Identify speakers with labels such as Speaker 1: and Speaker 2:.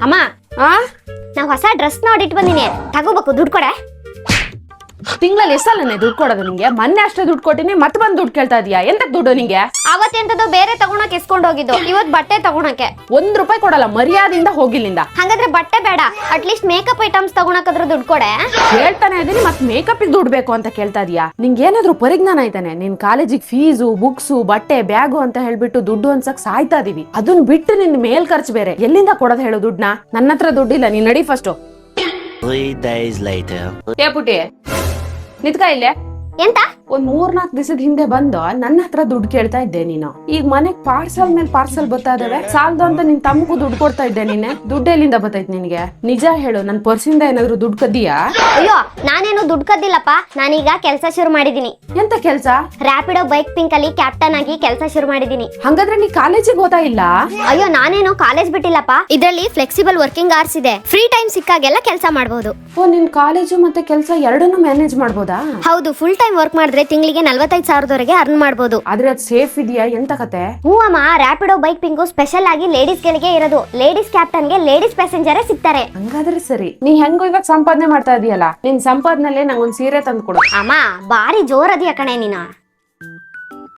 Speaker 1: ಅಮ್ಮ
Speaker 2: ಆ
Speaker 1: ನಾ ಹೊಸ ಡ್ರೆಸ್ ನೋಡಿಟ್ ಬಂದಿನಿ, ತಗೋಬೇಕು, ದುಡ್ಡು ಕೊಡೆ.
Speaker 2: ತಿಂಗಳಲ್ಲಿ ಎಷ್ಟಲ್ಲನೆ ದುಡ್ಡು ಕೊಡೋದು ನಿಂಗೆ? ಮೊನ್ನೆ ಅಷ್ಟೇ ದುಡ್ಡು ಕೊಟ್ಟಿನಿ, ಮತ್ತೆ ಬಂದು ದುಡ್ಡು ಕೇಳ್ತಾ ಇದೀಯಾ? ಎಂತಕ್ ದುಡ್ಡು ನಿಂಗೆ?
Speaker 1: ಅವತ್ತೆಂತದ್ದು ಬೇರೆ ತಗೊಳಕ್ ಇಸ್ಕೊಂಡ್ ಹೋಗಿದ್ದು, ಇವತ್ ಬಟ್ಟೆ ತಗೊಳಕ್ಕೆ.
Speaker 2: ₹1 ಕೊಡಲ್ಲ, ಮರ್ಯಾದೆಯಿಂದ ಹೋಗಿಲ್ಲಿಂದ.
Speaker 1: ಹಂಗಾದ್ರೆ ಬಟ್ಟೆ ಬೇಡ, ಅಟ್ಲೀಸ್ಟ್ ಮೇಕಪ್ ಐಟಮ್ಸ್ ತಗೊಳಕಾದ್ರೂ ದುಡ್ಡು ಕೊಡೆ.
Speaker 2: ಹೇಳ್ತಾನೆ ಇದೀನಿ, ಮತ್ ಮೇಕಪ್ ದುಡ್ಡು ಬೇಕು ಅಂತ ಕೇಳ್ತಾ ಇದೀಯಾ? ನಿಂಗೆ ಏನಾದ್ರು ಪರಿಜ್ಞಾನ ಐತಾನೆ? ನಿನ್ ಕಾಲೇಜಿಗೆ ಫೀಸು, ಬುಕ್ಸು, ಬಟ್ಟೆ, ಬ್ಯಾಗು ಅಂತ ಹೇಳ್ಬಿಟ್ಟು ದುಡ್ಡು ಅನ್ಸಕ್ ಸಾಯ್ತಾ ಇದೀವಿ. ಅದನ್ನ ಬಿಟ್ಟು ನಿನ್ ಮೇಲ್ ಖರ್ಚು ಬೇರೆ. ಎಲ್ಲಿಂದ ಕೊಡೋದು ಹೇಳು ದುಡ್ಡನ್ನ? ನನ್ನ ಹತ್ರ ದುಡ್ಡಿಲ್ಲ, ನೀನ್ ನಡಿ ಫಸ್ಟ್.
Speaker 3: 3 days later.
Speaker 2: ಏ ಪುಟಿ, ನಿತ್ಕ ಇಲ್ಲೇ.
Speaker 1: ಎಂತ?
Speaker 2: ಒಂದ್ 3-4 ದಿವಸದ ಹಿಂದೆ ಬಂದು ನನ್ನ ಹತ್ರ ದುಡ್ಡು ಕೇಳ್ತಾ ಇದ್ದೆ ನೀನು. ಈಗ ಮನೆಗ್ ಪಾರ್ಸಲ್ ಮೇಲೆ ಪಾರ್ಸಲ್ ಬರ್ತಾ ಇದಾವೆ, ಸಾಲದು ಅಂತ ನಿನ್ ತಮ್ಮಗೂ ದುಡ್ಡು ಕೊಡ್ತಾ ಇದ್ದೆ. ನೀನೆ ದುಡ್ಡು ಎಲ್ಲಿಂದ ಬರ್ತೈತ್ ನಿನ್ಗೆ? ನಿಜ ಹೇಳು, ನನ್ ಪರ್ಸಿಂದ ಏನಾದ್ರು ದುಡ್ಡು ಕದ್ದೀಯಾ?
Speaker 1: ಅಯ್ಯೋ, ನಾನೇನು ದುಡ್ಡು ಕದ್ದಿಲ್ಲಪ್ಪ. ನಾನೀಗ ಕೆಲಸ ಶುರು ಮಾಡಿದೀನಿ.
Speaker 2: ಎಂತ ಕೆಲ್ಸ?
Speaker 1: ರ್ಯಾಪಿಡೋ ಬೈಕ್ ಪಿಂಕ್ ಅಲ್ಲಿ ಕ್ಯಾಪ್ಟನ್ ಆಗಿ ಕೆಲಸ ಶುರು ಮಾಡಿದೀನಿ.
Speaker 2: ಹಂಗಾದ್ರೆ ನೀ ಕಾಲೇಜಿಗೆ ಹೋತಾ ಇಲ್ಲ?
Speaker 1: ಅಯ್ಯೋ, ನಾನೇನು ಕಾಲೇಜ್ ಬಿಟ್ಟಿಲ್ಲಪ್ಪ. ಇದ್ರಲ್ಲಿ ಫ್ಲೆಕ್ಸಿಬಲ್ ವರ್ಕಿಂಗ್ ಅವರ್ಸ್ ಇದೆ. ಫ್ರೀ ಟೈಮ್ ಸಿಕ್ಕಾಗೆಲ್ಲ ಕೆಲಸ ಮಾಡಬಹುದು.
Speaker 2: ಓ, ನಿನ್ ಕಾಲೇಜು ಮತ್ತೆ ಕೆಲಸ ಎರಡನ್ನೂ ಮ್ಯಾನೇಜ್ ಮಾಡ್ಬೋದಾ?
Speaker 1: ಹೌದು, ಫುಲ್ ಟೈಮ್ ವರ್ಕ್ ಮಾಡಿದ್ರೆ ತಿಂಗಳಿಗೆ 45,000 ಅರ್ನ್ ಮಾಡಬಹುದು.
Speaker 2: ಆದ್ರೆ ಅದ್ ಸೇಫ್ ಇದೆಯಾ? ಎಂತ ಕತೆ?
Speaker 1: ಹ್ಞೂ ಅಮ್ಮ, ರ್ಯಾಪಿಡೋ ಬೈಕ್ ಪಿಂಕ್ ಸ್ಪೆಷಲ್ ಆಗಿ ಲೇಡೀಸ್ ಗಳಿಗೆ ಇರೋದು. ಲೇಡೀಸ್ ಕ್ಯಾಪ್ಟನ್ಗೆ ಲೇಡೀಸ್ ಪ್ಯಾಸೆಂಜರೇ ಸಿಗ್ತಾರೆ.
Speaker 2: ಹಂಗಾದ್ರೆ ಸರಿ. ನೀ ಹೆಂಗೋ ಇವಾಗ ಸಂಪಾದನೆ ಮಾಡ್ತಾ ಇದೀಯಲ್ಲ, ನಿನ್ ಸಂಪಾದನೆಲ್ಲೇ ನಂಗೊಂದ್ ಸೀರೆ ತಂದು ಕೊಡು.
Speaker 1: ಅಮ್ಮ, ಬಾರಿ ಜೋರದಿಯ ಕಣೆ ನೀನು.